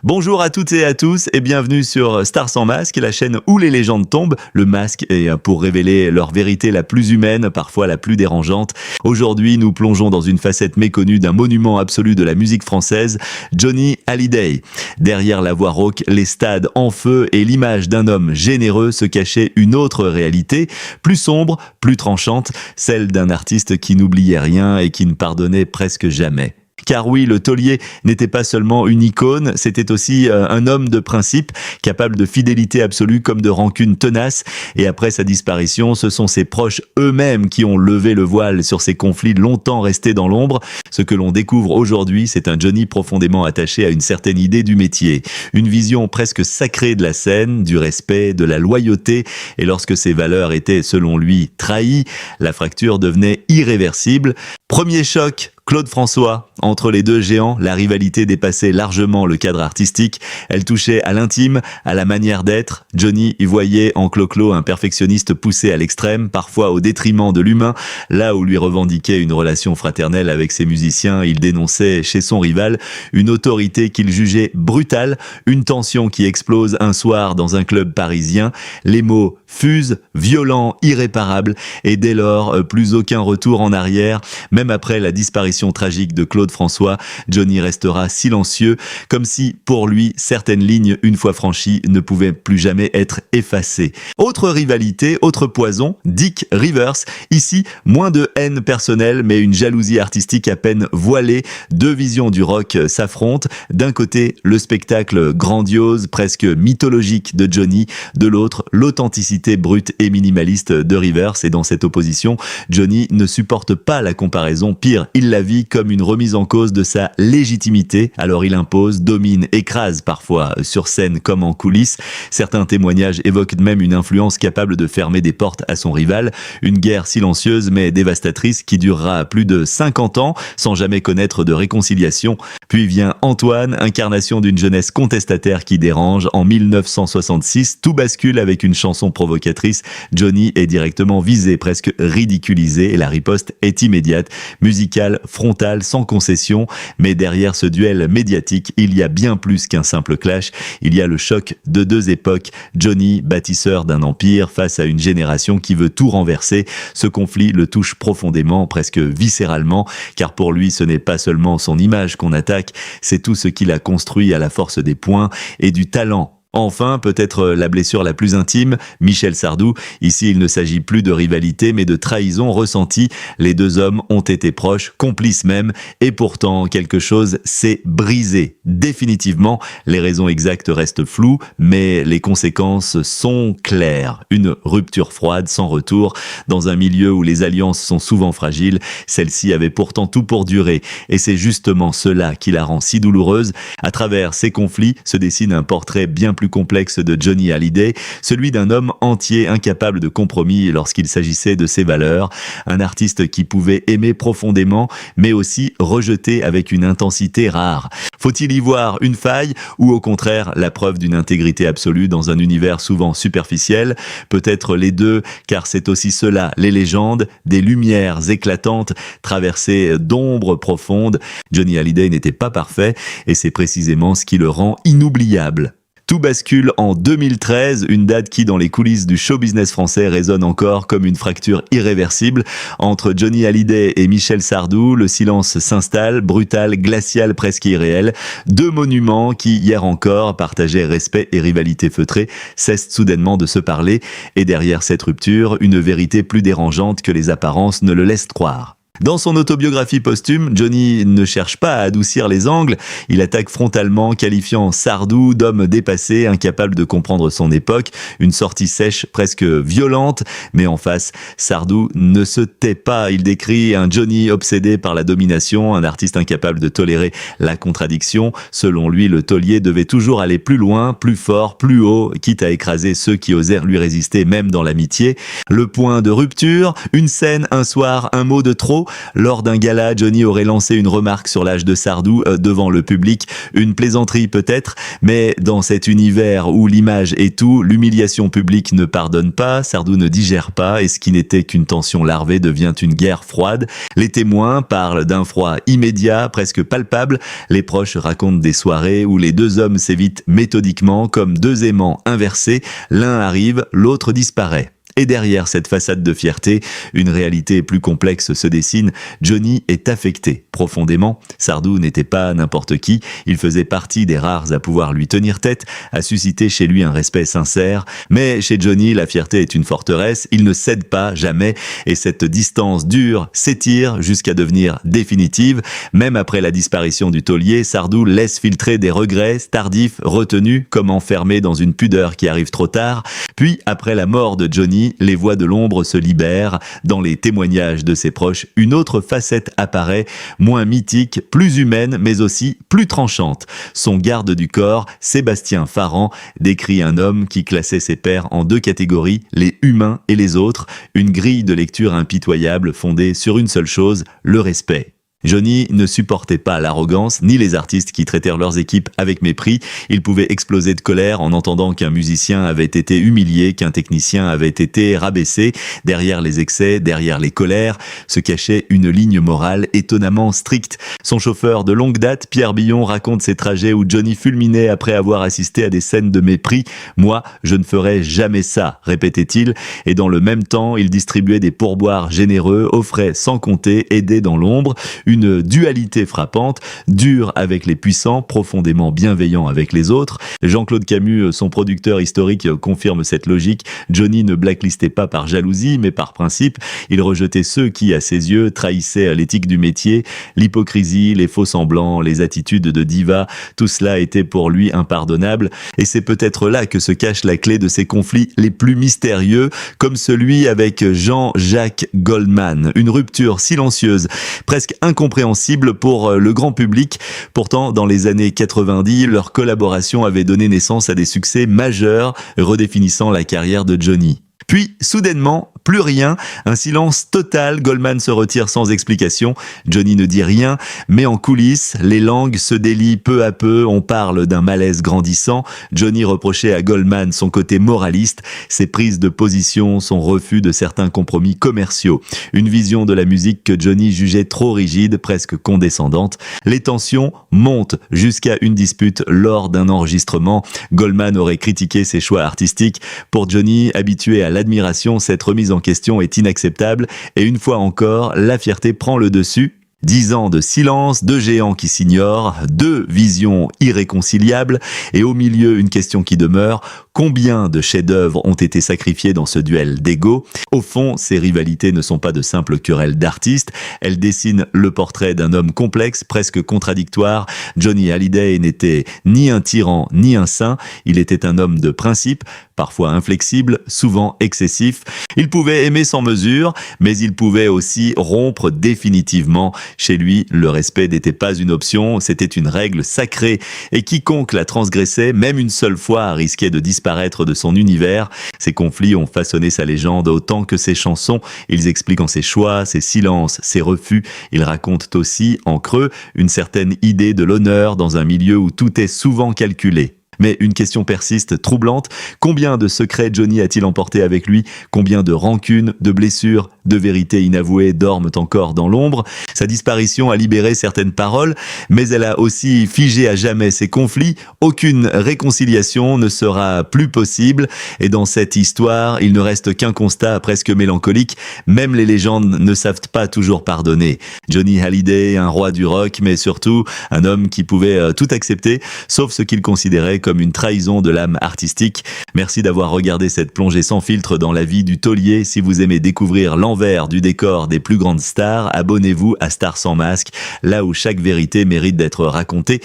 Bonjour à toutes et à tous et bienvenue sur Stars sans masque, la chaîne où les légendes tombent. Le masque est pour révéler leur vérité la plus humaine, parfois la plus dérangeante. Aujourd'hui, nous plongeons dans une facette méconnue d'un monument absolu de la musique française, Johnny Hallyday. Derrière la voix rauque, les stades en feu et l'image d'un homme généreux se cachait une autre réalité, plus sombre, plus tranchante, celle d'un artiste qui n'oubliait rien et qui ne pardonnait presque jamais. Car oui, le taulier n'était pas seulement une icône, c'était aussi un homme de principe, capable de fidélité absolue comme de rancune tenace. Et après sa disparition, ce sont ses proches eux-mêmes qui ont levé le voile sur ces conflits longtemps restés dans l'ombre. Ce que l'on découvre aujourd'hui, c'est un Johnny profondément attaché à une certaine idée du métier. Une vision presque sacrée de la scène, du respect, de la loyauté. Et lorsque ces valeurs étaient, selon lui, trahies, la fracture devenait irréversible. Premier choc, Claude François. Entre les deux géants, la rivalité dépassait largement le cadre artistique. Elle touchait à l'intime, à la manière d'être. Johnny y voyait en Clo-Clo un perfectionniste poussé à l'extrême, parfois au détriment de l'humain. Là où lui revendiquait une relation fraternelle avec ses musiciens, il dénonçait chez son rival une autorité qu'il jugeait brutale, une tension qui explose un soir dans un club parisien. Les mots fusent, violents, irréparables, et dès lors, plus aucun retour en arrière. Même après la disparition tragique de Claude François, Johnny restera silencieux, comme si, pour lui, certaines lignes, une fois franchies, ne pouvaient plus jamais être effacées. Autre rivalité, autre poison, Dick Rivers. Ici, moins de haine personnelle, mais une jalousie artistique à peine voilée. Deux visions du rock s'affrontent. D'un côté, le spectacle grandiose, presque mythologique de Johnny. De l'autre, l'authenticité brute et minimaliste de Rivers. Et dans cette opposition, Johnny ne supporte pas la comparaison. Pire, il la vit comme une remise en cause de sa légitimité. Alors il impose, domine, écrase parfois sur scène comme en coulisses. Certains témoignages évoquent même une influence capable de fermer des portes à son rival. Une guerre silencieuse mais dévastatrice qui durera plus de 50 ans sans jamais connaître de réconciliation. Puis vient Antoine, incarnation d'une jeunesse contestataire qui dérange. En 1966, tout bascule avec une chanson provocatrice. Johnny est directement visé, presque ridiculisé, et la riposte est immédiate. Musicale, frontale, sans concession. Mais derrière ce duel médiatique, il y a bien plus qu'un simple clash. Il y a le choc de deux époques. Johnny, bâtisseur d'un empire, face à une génération qui veut tout renverser. Ce conflit le touche profondément, presque viscéralement, car pour lui, ce n'est pas seulement son image qu'on attaque, c'est tout ce qu'il a construit à la force des points et du talent. Enfin, peut-être la blessure la plus intime, Michel Sardou. Ici, il ne s'agit plus de rivalité, mais de trahison ressentie. Les deux hommes ont été proches, complices même, et pourtant, quelque chose s'est brisé. Définitivement, les raisons exactes restent floues, mais les conséquences sont claires. Une rupture froide, sans retour. Dans un milieu où les alliances sont souvent fragiles, celle-ci avait pourtant tout pour durer. Et c'est justement cela qui la rend si douloureuse. À travers ces conflits se dessine un portrait bien plus complexe de Johnny Hallyday, celui d'un homme entier incapable de compromis lorsqu'il s'agissait de ses valeurs, un artiste qui pouvait aimer profondément, mais aussi rejeter avec une intensité rare. Faut-il y voir une faille ou au contraire la preuve d'une intégrité absolue dans un univers souvent superficiel? Peut-être les deux, car c'est aussi cela, les légendes, des lumières éclatantes traversées d'ombres profondes. Johnny Hallyday n'était pas parfait et c'est précisément ce qui le rend inoubliable. Tout bascule en 2013, une date qui, dans les coulisses du show business français, résonne encore comme une fracture irréversible. Entre Johnny Hallyday et Michel Sardou, le silence s'installe, brutal, glacial, presque irréel. Deux monuments qui, hier encore, partageaient respect et rivalité feutrée, cessent soudainement de se parler. Et derrière cette rupture, une vérité plus dérangeante que les apparences ne le laissent croire. Dans son autobiographie posthume, Johnny ne cherche pas à adoucir les angles, il attaque frontalement, qualifiant Sardou d'homme dépassé, incapable de comprendre son époque, une sortie sèche, presque violente, mais en face, Sardou ne se tait pas, il décrit un Johnny obsédé par la domination, un artiste incapable de tolérer la contradiction. Selon lui, le taulier devait toujours aller plus loin, plus fort, plus haut, quitte à écraser ceux qui osèrent lui résister, même dans l'amitié. Le point de rupture, une scène, un soir, un mot de trop, Lors d'un gala, Johnny aurait lancé une remarque sur l'âge de Sardou devant le public. Une plaisanterie peut-être, mais dans cet univers où l'image est tout, l'humiliation publique ne pardonne pas, Sardou ne digère pas et ce qui n'était qu'une tension larvée devient une guerre froide. Les témoins parlent d'un froid immédiat, presque palpable. Les proches racontent des soirées où les deux hommes s'évitent méthodiquement comme deux aimants inversés. L'un arrive, l'autre disparaît. Et derrière cette façade de fierté, une réalité plus complexe se dessine. Johnny est affecté profondément. Sardou n'était pas n'importe qui. Il faisait partie des rares à pouvoir lui tenir tête, à susciter chez lui un respect sincère. Mais chez Johnny, la fierté est une forteresse. Il ne cède pas, jamais. Et cette distance dure, s'étire jusqu'à devenir définitive. Même après la disparition du taulier, Sardou laisse filtrer des regrets tardifs, retenus, comme enfermés dans une pudeur qui arrive trop tard. Puis, après la mort de Johnny, les voix de l'ombre se libèrent. Dans les témoignages de ses proches, une autre facette apparaît, moins mythique, plus humaine, mais aussi plus tranchante. Son garde du corps, Sébastien Farran, décrit un homme qui classait ses pairs en deux catégories, les humains et les autres, une grille de lecture impitoyable fondée sur une seule chose, le respect. Johnny ne supportait pas l'arrogance, ni les artistes qui traitèrent leurs équipes avec mépris. Il pouvait exploser de colère en entendant qu'un musicien avait été humilié, qu'un technicien avait été rabaissé. Derrière les excès, derrière les colères, se cachait une ligne morale étonnamment stricte. Son chauffeur de longue date, Pierre Billon, raconte ses trajets où Johnny fulminait après avoir assisté à des scènes de mépris. « Moi, je ne ferai jamais ça », répétait-il. Et dans le même temps, il distribuait des pourboires généreux, offrait sans compter, aidait dans l'ombre. Une dualité frappante, dur avec les puissants, profondément bienveillant avec les autres. Jean-Claude Camus, son producteur historique, confirme cette logique. Johnny ne blacklistait pas par jalousie, mais par principe. Il rejetait ceux qui, à ses yeux, trahissaient l'éthique du métier. L'hypocrisie, les faux-semblants, les attitudes de diva, tout cela était pour lui impardonnable. Et c'est peut-être là que se cache la clé de ses conflits les plus mystérieux, comme celui avec Jean-Jacques Goldman. Une rupture silencieuse, presque incompréhensible pour le grand public. Pourtant, dans les années 90, leur collaboration avait donné naissance à des succès majeurs, redéfinissant la carrière de Johnny. Puis, soudainement, plus rien, un silence total, Goldman se retire sans explication, Johnny ne dit rien, mais en coulisses, les langues se délient peu à peu, on parle d'un malaise grandissant. Johnny reprochait à Goldman son côté moraliste, ses prises de position, son refus de certains compromis commerciaux, une vision de la musique que Johnny jugeait trop rigide, presque condescendante. Les tensions montent jusqu'à une dispute lors d'un enregistrement. Goldman aurait critiqué ses choix artistiques. Pour Johnny, habitué à l'admiration, cette remise en question est inacceptable et une fois encore, la fierté prend le dessus. 10 ans de silence, deux géants qui s'ignorent, deux visions irréconciliables et au milieu une question qui demeure, combien de chefs-d'œuvre ont été sacrifiés dans ce duel d'ego? Au fond, ces rivalités ne sont pas de simples querelles d'artistes, elles dessinent le portrait d'un homme complexe, presque contradictoire. Johnny Hallyday n'était ni un tyran ni un saint, il était un homme de principe, parfois inflexible, souvent excessif. Il pouvait aimer sans mesure, mais il pouvait aussi rompre définitivement. Chez lui, le respect n'était pas une option, c'était une règle sacrée. Et quiconque la transgressait, même une seule fois, risquait de disparaître de son univers. Ces conflits ont façonné sa légende autant que ses chansons. Ils expliquent en ses choix, ses silences, ses refus. Ils racontent aussi, en creux, une certaine idée de l'honneur dans un milieu où tout est souvent calculé. Mais une question persiste, troublante. Combien de secrets Johnny a-t-il emporté avec lui? Combien de rancunes, de blessures, de vérités inavouées dorment encore dans l'ombre? Sa disparition a libéré certaines paroles, mais elle a aussi figé à jamais ses conflits. Aucune réconciliation ne sera plus possible. Et dans cette histoire, il ne reste qu'un constat presque mélancolique. Même les légendes ne savent pas toujours pardonner. Johnny Hallyday, un roi du rock, mais surtout un homme qui pouvait tout accepter, sauf ce qu'il considérait comme une trahison de l'âme artistique. Merci d'avoir regardé cette plongée sans filtre dans la vie du taulier. Si vous aimez découvrir l'envers du décor des plus grandes stars, abonnez-vous à Stars sans masque, là où chaque vérité mérite d'être racontée.